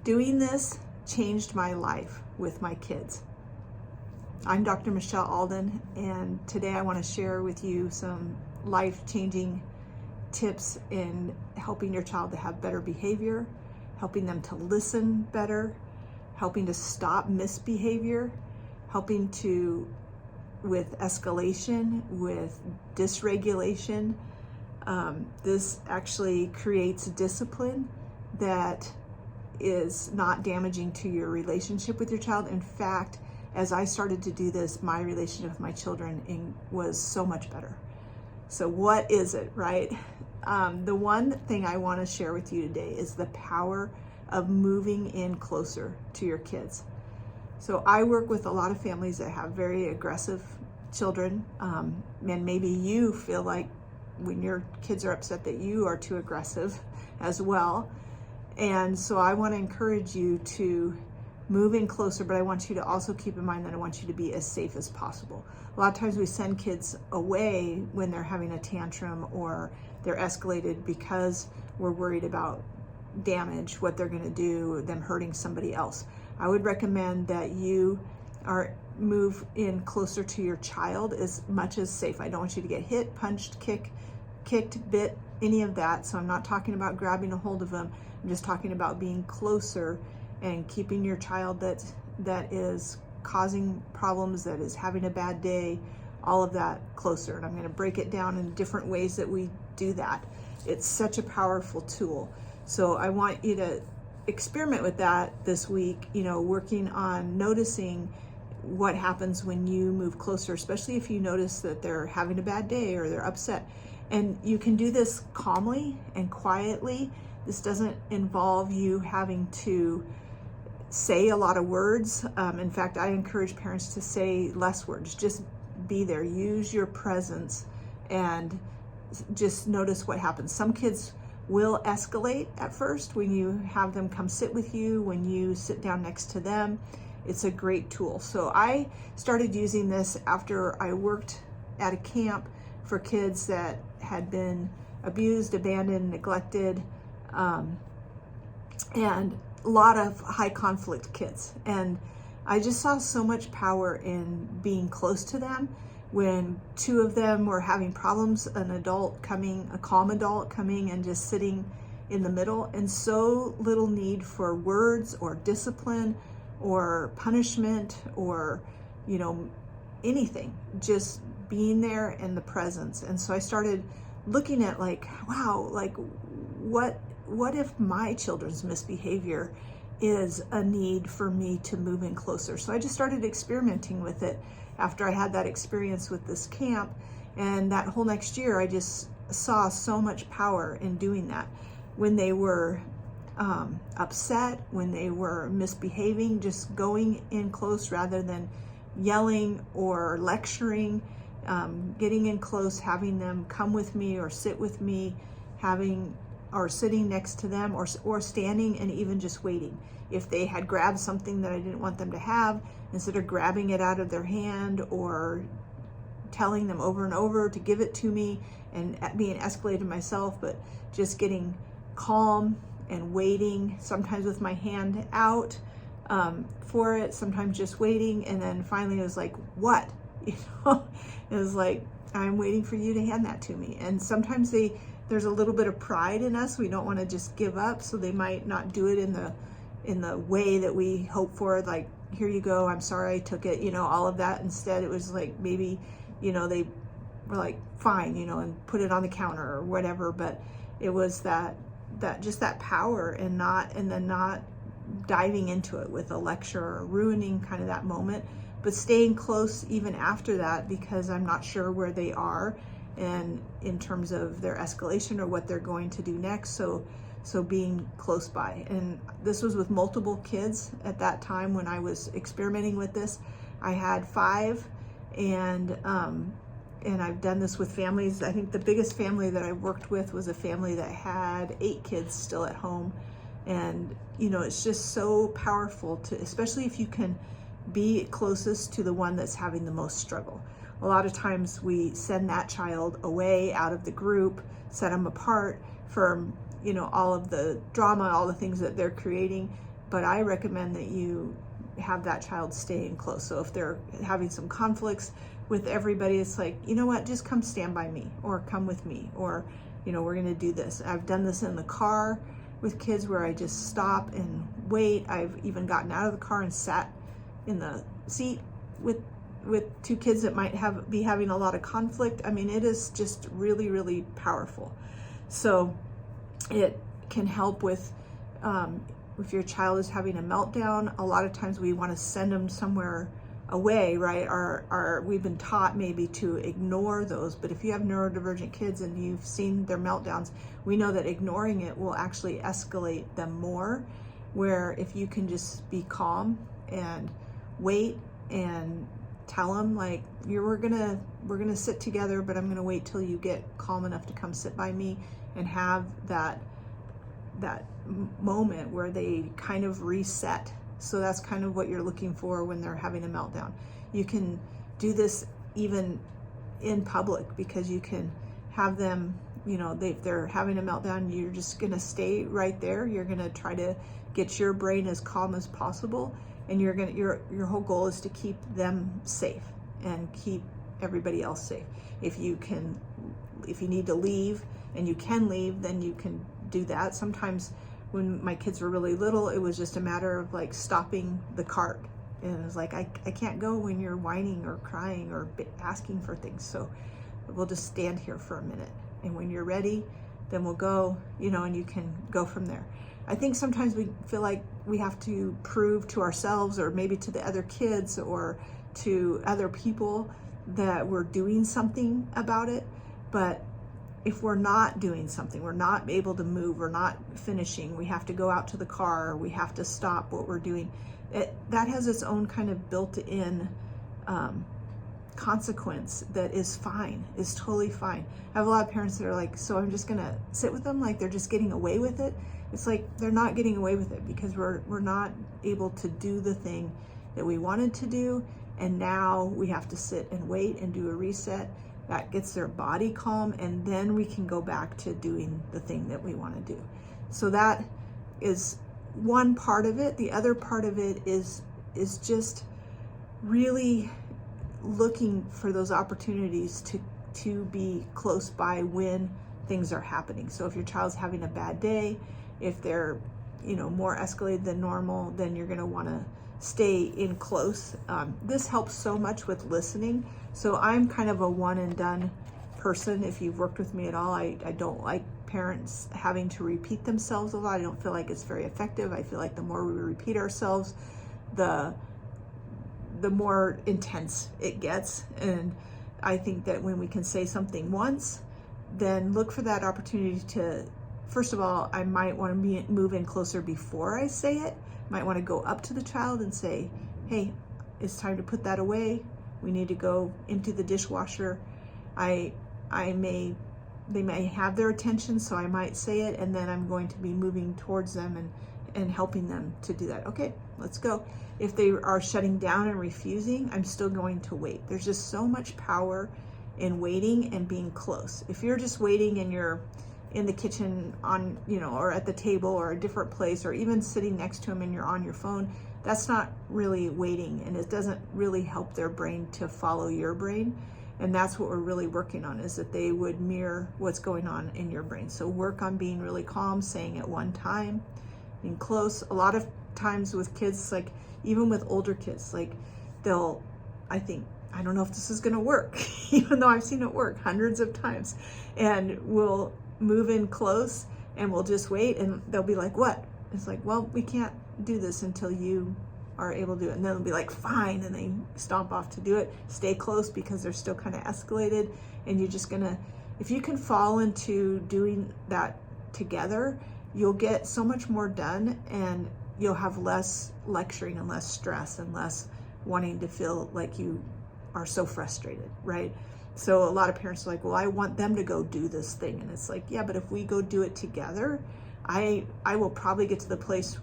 Doing this changed my life with my kids. I'm Dr. Michelle Alden, and today I want to share with you some life-changing tips in helping your child to have better behavior, helping them to listen better, helping to stop misbehavior, helping to with escalation, with dysregulation. This actually creates discipline that is not damaging to your relationship with your child. In fact, as I started to do this, my relationship with my children was so much better. So what is it, right? The one thing I want to share with you today is the power of moving in closer to your kids. So I work with a lot of families that have very aggressive children, and maybe you feel like when your kids are upset that you are too aggressive as well. And so I want to encourage you to move in closer, but I want you to also keep in mind that I want you to be as safe as possible. A lot of times we send kids away when they're having a tantrum or they're escalated because we're worried about damage, what they're going to do, them hurting somebody else. I would recommend that you move in closer to your child as much as safe. I don't want you to get hit, punched, kicked, bit, any of that. So I'm not talking about grabbing a hold of them. I'm just talking about being closer and keeping your child that is causing problems, that is having a bad day, all of that closer. And I'm going to break it down in different ways that we do that. It's such a powerful tool. So I want you to experiment with that this week, working on noticing what happens when you move closer, especially if you notice that they're having a bad day or they're upset. And you can do this calmly and quietly. This doesn't involve you having to say a lot of words. In fact, I encourage parents to say less words. Just be there. Use your presence and just notice what happens. Some kids will escalate at first when you have them come sit with you, when you sit down next to them. It's a great tool. So I started using this after I worked at a camp for kids that had been abused, abandoned, neglected, and a lot of high conflict kids. And I just saw so much power in being close to them. When two of them were having problems, a calm adult coming and just sitting in the middle, and so little need for words or discipline or punishment or, anything, just being there in the presence. And so I started looking at wow, what if my children's misbehavior is a need for me to move in closer? So I just started experimenting with it after I had that experience with this camp. And that whole next year, I just saw so much power in doing that. When they were upset, when they were misbehaving, just going in close rather than yelling or lecturing, getting in close, having them come with me or sit with me, or sitting next to them, or standing and even just waiting. If they had grabbed something that I didn't want them to have, instead of grabbing it out of their hand or telling them over and over to give it to me and being escalated myself, but just getting calm and waiting, sometimes with my hand out for it, sometimes just waiting. And then finally it was like, what? It was like, I'm waiting for you to hand that to me. And sometimes there's a little bit of pride in us. We don't want to just give up, so they might not do it in the way that we hope for, like, here you go, I'm sorry I took it, all of that. Instead, it was like maybe, they were like, fine, and put it on the counter or whatever. But it was that just that power, and then not diving into it with a lecture or ruining kind of that moment, but staying close even after that, because I'm not sure where they are and in terms of their escalation or what they're going to do next. So being close by. And this was with multiple kids at that time when I was experimenting with this. I had 5, and I've done this with families. I think the biggest family that I worked with was a family that had 8 kids still at home. And it's just so powerful especially if you can be closest to the one that's having the most struggle. A lot of times we send that child away out of the group, set them apart from all of the drama, all the things that they're creating, but I recommend that you have that child stay in close. So if they're having some conflicts with everybody, it's like, you know what, just come stand by me, or come with me, or, you know, we're gonna do this. I've done this in the car with kids where I just stop and wait. I've even gotten out of the car and sat in the seat with two kids that might be having a lot of conflict. I mean, it is just really, really powerful. So it can help with, if your child is having a meltdown, a lot of times we want to send them somewhere away, right? We've been taught maybe to ignore those, but if you have neurodivergent kids and you've seen their meltdowns, we know that ignoring it will actually escalate them more, where if you can just be calm and wait and tell them, like, we're gonna sit together, but I'm gonna wait till you get calm enough to come sit by me, and have that moment where they kind of reset. So that's kind of what you're looking for when they're having a meltdown. You can do this even in public, because you can have them, you know, they're having a meltdown, you're just gonna stay right there. You're gonna try to get your brain as calm as possible, and your whole goal is to keep them safe and keep everybody else safe. If you need to leave and you can leave, then you can do that. Sometimes when my kids were really little, it was just a matter of like stopping the cart, and it was like, I can't go when you're whining or crying or asking for things, so we'll just stand here for a minute, and when you're ready, then we'll go, you know, and you can go from there. I think sometimes we feel like we have to prove to ourselves, or maybe to the other kids or to other people, that we're doing something about it. But if we're not doing something, we're not able to move, we're not finishing, we have to go out to the car, we have to stop what we're doing, that has its own kind of built-in consequence that is fine, is totally fine. I have a lot of parents that are like, so I'm just gonna sit with them like they're just getting away with it. It's like, they're not getting away with it, because we're not able to do the thing that we wanted to do, and now we have to sit and wait and do a reset. That gets their body calm, and then we can go back to doing the thing that we want to do. So that is one part of it. The other part of it is just really looking for those opportunities to be close by when things are happening. So if your child's having a bad day, if they're, you know, more escalated than normal, then you're going to want to stay in close. This helps so much with listening. So I'm kind of a one and done person. If you've worked with me at all, I don't like parents having to repeat themselves a lot. I don't feel like it's very effective. I feel like the more we repeat ourselves, the more intense it gets. And I think that when we can say something once, then look for that opportunity to, first of all, I might want to move in closer before I say it. Might want to go up to the child and say, hey, it's time to put that away. We need to go empty the dishwasher. They may have their attention, so I might say it, and then I'm going to be moving towards them and helping them to do that. Okay, let's go. If they are shutting down and refusing, I'm still going to wait. There's just so much power in waiting and being close. If you're just waiting and you're in the kitchen on, you know, or at the table or a different place, or even sitting next to them and you're on your phone, that's not really waiting, and it doesn't really help their brain to follow your brain. And that's what we're really working on, is that they would mirror what's going on in your brain. So work on being really calm, saying it one time, being close. A lot of times with kids, like even with older kids, like I don't know if this is gonna work, even though I've seen it work hundreds of times, and we'll move in close and we'll just wait, and they'll be like, what? It's like, well, we can't do this until you are able to do it. And then they'll be like, fine, and they stomp off to do it. Stay close, because they're still kind of escalated, and you're just gonna, if you can fall into doing that together, you'll get so much more done, and you'll have less lecturing and less stress and less wanting to feel like you are so frustrated, right? So a lot of parents are like, well, I want them to go do this thing. And it's like, yeah, but if we go do it together, I will probably get to the place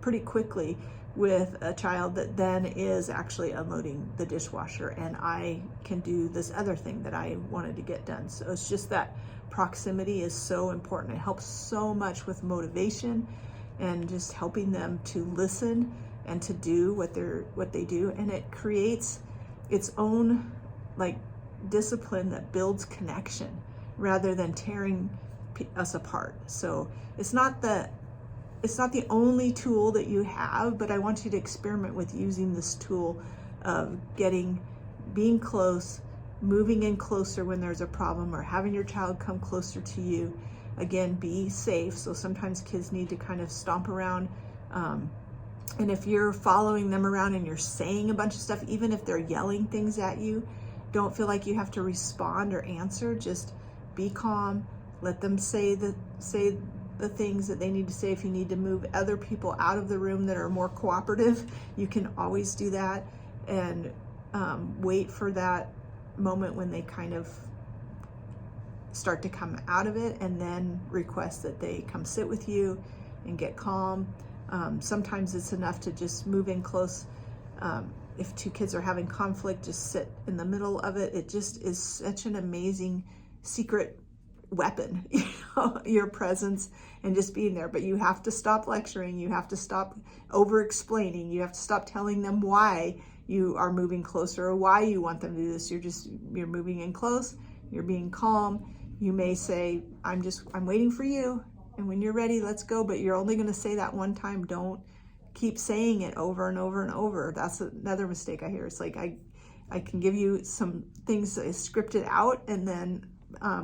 pretty quickly with a child that then is actually unloading the dishwasher, and I can do this other thing that I wanted to get done. So it's just that proximity is so important. It helps so much with motivation. and just helping them to listen and to do what they do. And it creates its own like discipline that builds connection rather than tearing us apart. So it's not the only tool that you have, but I want you to experiment with using this tool of being close, moving in closer when there's a problem, or having your child come closer to you. Again, be safe. So sometimes kids need to kind of stomp around. And if you're following them around and you're saying a bunch of stuff, even if they're yelling things at you, don't feel like you have to respond or answer. Just be calm. Let them say the things that they need to say. If you need to move other people out of the room that are more cooperative, you can always do that. And wait for that moment when they kind of start to come out of it, and then request that they come sit with you and get calm. Sometimes it's enough to just move in close. If two kids are having conflict, just sit in the middle of it. It just is such an amazing secret weapon, your presence and just being there. But you have to stop lecturing. You have to stop over explaining. You have to stop telling them why you are moving closer or why you want them to do this. You're moving in close. You're being calm. You may say, I'm waiting for you. And when you're ready, let's go. But you're only going to say that one time. Don't keep saying it over and over and over. That's another mistake I hear. It's like, I can give you some things that is scripted out, and then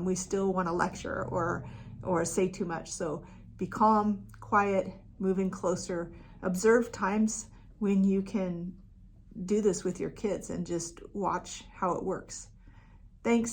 we still want to lecture or say too much. So be calm, quiet, moving closer. Observe times when you can do this with your kids and just watch how it works. Thanks.